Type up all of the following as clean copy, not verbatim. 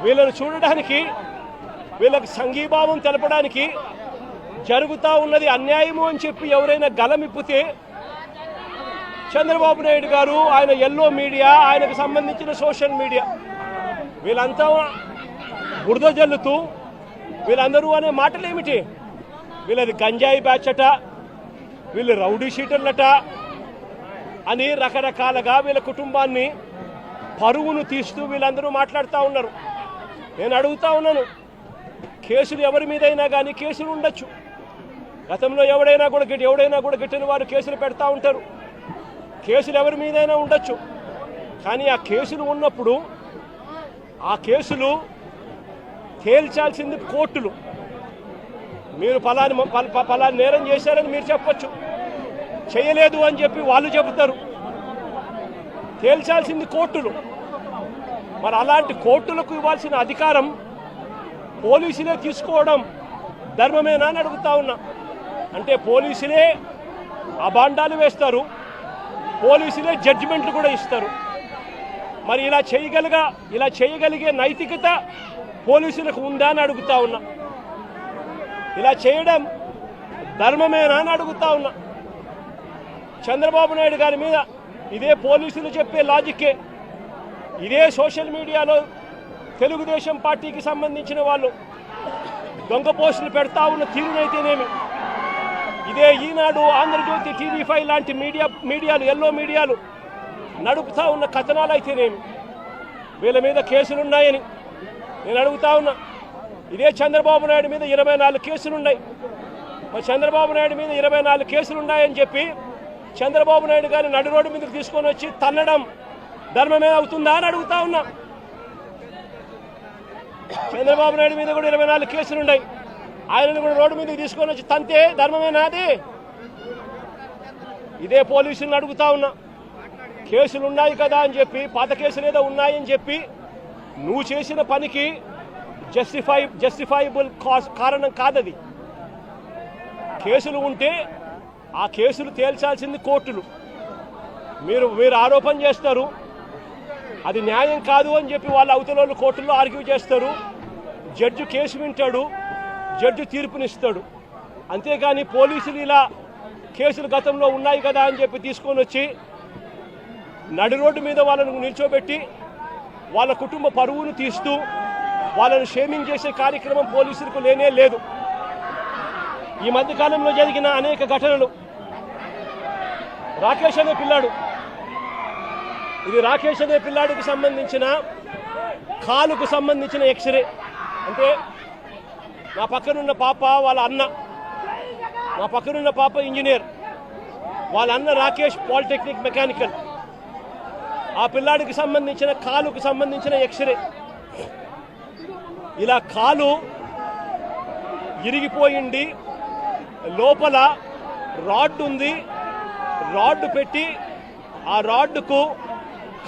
వీళ్ళను చూడడానికి, వీళ్ళకి సంఘీభావం తెలపడానికి జరుగుతూ ఉన్నది అన్యాయము అని చెప్పి ఎవరైనా గలమిప్పితే చంద్రబాబు నాయుడు గారు, ఆయన ఎల్లో మీడియా, ఆయనకు సంబంధించిన సోషల్ మీడియా వీళ్ళంతా బురద జల్లుతూ వీళ్ళందరూ అనే మాటలు ఏమిటి? వీళ్ళది గంజాయి బ్యాచ్ అట, వీళ్ళు రౌడీ షీటర్లట అని రకరకాలుగా వీళ్ళ కుటుంబాన్ని పరువును తీస్తూ వీళ్ళందరూ మాట్లాడుతూ ఉన్నారు. నేను అడుగుతా ఉన్నాను, కేసులు ఎవరి మీదైనా కానీ కేసులు ఉండొచ్చు. గతంలో ఎవడైనా కూడా గిట్టిన వారు కేసులు పెడతా ఉంటారు. కేసులు ఎవరి మీదైనా ఉండొచ్చు. కానీ ఆ కేసులు ఉన్నప్పుడు ఆ కేసులు తేల్చాల్సింది కోర్టులు. మీరు పలాని నేరం చేశారని మీరు చెప్పొచ్చు, చేయలేదు అని చెప్పి వాళ్ళు చెబుతారు. తేల్చాల్సింది కోర్టులు. మరి అలాంటి కోర్టులకు ఇవ్వాల్సిన అధికారం పోలీసులే తీసుకోవడం ధర్మమేనా అని అడుగుతా ఉన్నా. అంటే పోలీసులే అబాండాలు వేస్తారు, పోలీసులే జడ్జిమెంట్లు కూడా ఇస్తారు. మరి ఇలా చేయగలిగే నైతికత పోలీసులకు ఉందా అని అడుగుతా ఉన్నా. ఇలా చేయడం ధర్మమేనా అని అడుగుతా ఉన్నా. చంద్రబాబు నాయుడు గారి మీద ఇదే పోలీసులు చెప్పే లాజిక్కే, ఇదే సోషల్ మీడియాలో తెలుగుదేశం పార్టీకి సంబంధించిన వాళ్ళు దొంగ పోస్టులు పెడతా ఉన్న తీరునైతేనేమి, ఇదే ఈనాడు, ఆంధ్రజ్యోతి, TV5 లాంటి మీడియాలు ఎల్లో మీడియాలు నడుపుతా ఉన్న కథనాలు అయితేనేమి, వీళ్ళ మీద కేసులున్నాయని నేను అడుగుతా ఉన్నా. ఇదే చంద్రబాబు నాయుడు మీద 24 కేసులున్నాయి. మరి చంద్రబాబు నాయుడు మీద 24 కేసులున్నాయని చెప్పి చంద్రబాబు నాయుడు గారిని నడి రోడ్డు మీదకి తీసుకొని వచ్చి తన్నడం ధర్మమే అవుతుందా అని అడుగుతా ఉన్నా. చంద్రబాబు నాయుడు మీద కూడా 24 కేసులున్నాయి. ఆయనను కూడా రోడ్డు మీదకి తీసుకొని వచ్చి తంతే ధర్మమేనా అది? ఇదే పోలీసులను అడుగుతా ఉన్నా. కేసులు ఉన్నాయి కదా అని చెప్పి, పాత కేసులు ఏదో ఉన్నాయని చెప్పి నువ్వు చేసిన పనికి జస్టిఫైబుల్ కారణం కాదది. కేసులు ఉంటే ఆ కేసులు తేల్చాల్సింది కోర్టులు. మీరు ఆరోపణ చేస్తారు, అది న్యాయం కాదు అని చెప్పి వాళ్ళ అవతల కోర్టుల్లో ఆర్గ్యూ చేస్తారు. జడ్జి కేసు వింటాడు, జడ్జి తీర్పునిస్తాడు. అంతేగాని పోలీసులు ఇలా కేసులు గతంలో ఉన్నాయి కదా అని చెప్పి తీసుకొని వచ్చి నడి రోడ్డు మీద వాళ్ళను నిల్చోబెట్టి వాళ్ళ కుటుంబ పరువును తీస్తూ వాళ్ళను షేమింగ్ చేసే కార్యక్రమం పోలీసులకు లేనే లేదు. ఈ మధ్యకాలంలో జరిగిన అనేక ఘటనలు, రాకేష్ అనే పిల్లాడు, ఇది రాకేష్ అనే పిల్లాడికి సంబంధించిన కాలుకు సంబంధించిన ఎక్స్రే. అంటే నా పక్కనున్న పాప వాళ్ళ అన్న, నా పక్కనున్న పాప ఇంజనీర్, వాళ్ళ అన్న రాకేష్ పాలిటెక్నిక్ మెకానికల్. ఆ పిల్లాడికి సంబంధించిన కాలుకు సంబంధించిన ఎక్స్రే. ఇలా కాలు ఇరిగిపోయింది, లోపల రాడ్ ఉంది, రాడ్ పెట్టి ఆ రాడ్కు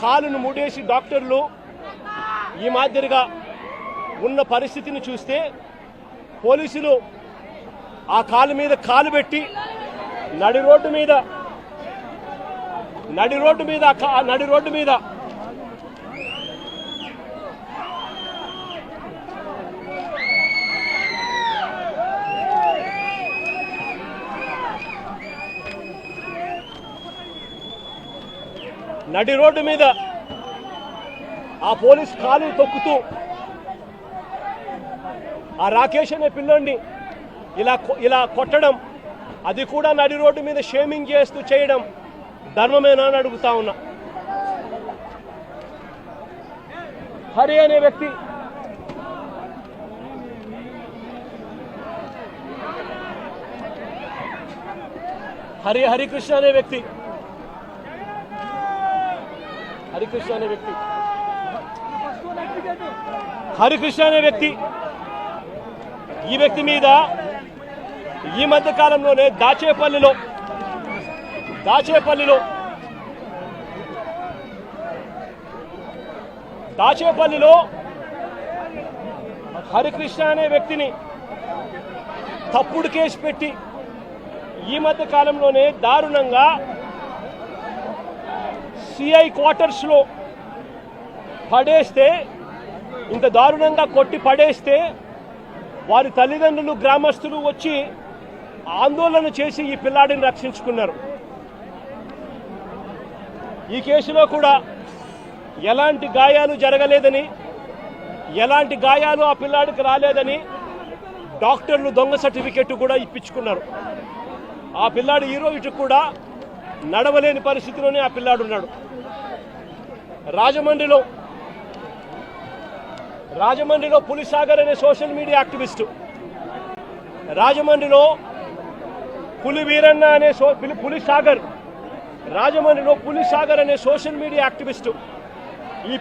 కాలును ముడేసి డాక్టర్లు ఈ మాదిరిగా ఉన్న పరిస్థితిని చూస్తే పోలీసులు ఆ కాలు మీద కాలు పెట్టి నడి రోడ్డు మీద ఆ పోలీస్ కాలు తొక్కుతూ ఆ రాకేష్ అనే పిల్లోడిని ఇలా కొట్టడం, అది కూడా నడి రోడ్డు మీద షేమింగ్ చేస్తూ చేయడం ధర్మమేనా అని అడుగుతా ఉన్నా. హరి అనే వ్యక్తి, హరికృష్ణ అనే వ్యక్తి ఈ వ్యక్తి మీద ఈ మధ్య కాలంలోనే దాచేపల్లిలో హరికృష్ణ అనే వ్యక్తిని తప్పుడు కేసు పెట్టి ఈ మధ్య కాలంలోనే దారుణంగా సిఐ క్వార్టర్స్లో పడేస్తే ఇంత దారుణంగా కొట్టి పడేస్తే వారి తల్లిదండ్రులు గ్రామస్తులు వచ్చి ఆందోళన చేసి ఈ పిల్లాడిని రక్షించుకున్నారు. ఈ కేసులో కూడా ఎలాంటి గాయాలు జరగలేదని, ఎలాంటి గాయాలు ఆ పిల్లాడికి రాలేదని డాక్టర్లు దొంగ సర్టిఫికెట్ కూడా ఇప్పించుకున్నారు. ఆ పిల్లాడు ఈ రోజు కూడా నడవలేని పరిస్థితిలోనే ఆ పిల్లాడు ఉన్నాడు. రాజమండ్రిలో పులిసాగర్ అనే సోషల్ మీడియా యాక్టివిస్టు, రాజమండ్రిలో పులి వీరన్న అనే రాజమండ్రిలో పులిసాగర్ అనే సోషల్ మీడియా యాక్టివిస్టు ఈ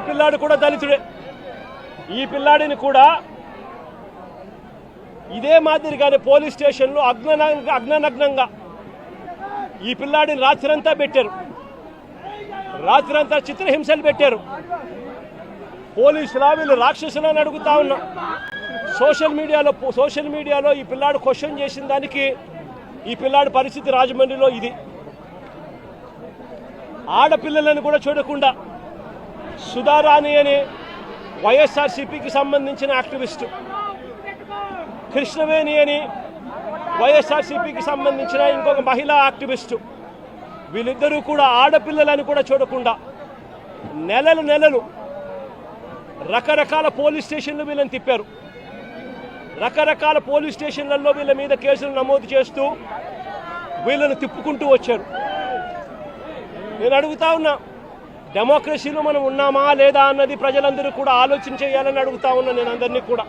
పిల్లాడు కూడా దళితుడే. ఈ పిల్లాడిని కూడా ఇదే మాదిరిగానే పోలీస్ స్టేషన్లో అగ్ననగ్నంగా ఈ పిల్లాడిని రాత్రంతా పెట్టారు. రాత్రంతా చిత్రహింసలు పెట్టారు. పోలీసులా వీళ్ళు రాక్షసులని అడుగుతా ఉన్నా. సోషల్ మీడియాలో ఈ పిల్లాడు క్వశ్చన్ చేసిన దానికి ఈ పిల్లాడి పరిస్థితి రాజమండ్రిలో ఇది. ఆడపిల్లలను కూడా చూడకుండా సుధారాణి అనే వైఎస్ఆర్సీపీకి సంబంధించిన యాక్టివిస్టు, కృష్ణవేణి అని వైఎస్ఆర్సీపీకి సంబంధించిన ఇంకొక మహిళా యాక్టివిస్టు, వీళ్ళిద్దరూ కూడా ఆడపిల్లలను కూడా చూడకుండా నెలలు రకరకాల పోలీస్ స్టేషన్లు వీళ్ళని తిప్పారు. రకరకాల పోలీస్ స్టేషన్లలో వీళ్ళ మీద కేసులు నమోదు చేస్తూ వీళ్ళని తిప్పుకుంటూ వచ్చారు. నేను అడుగుతా ఉన్నా, డెమోక్రసీలో మనం ఉన్నామా లేదా అన్నది ప్రజలందరూ కూడా ఆలోచన చేయాలని అడుగుతా ఉన్నా నేను అందరినీ కూడా.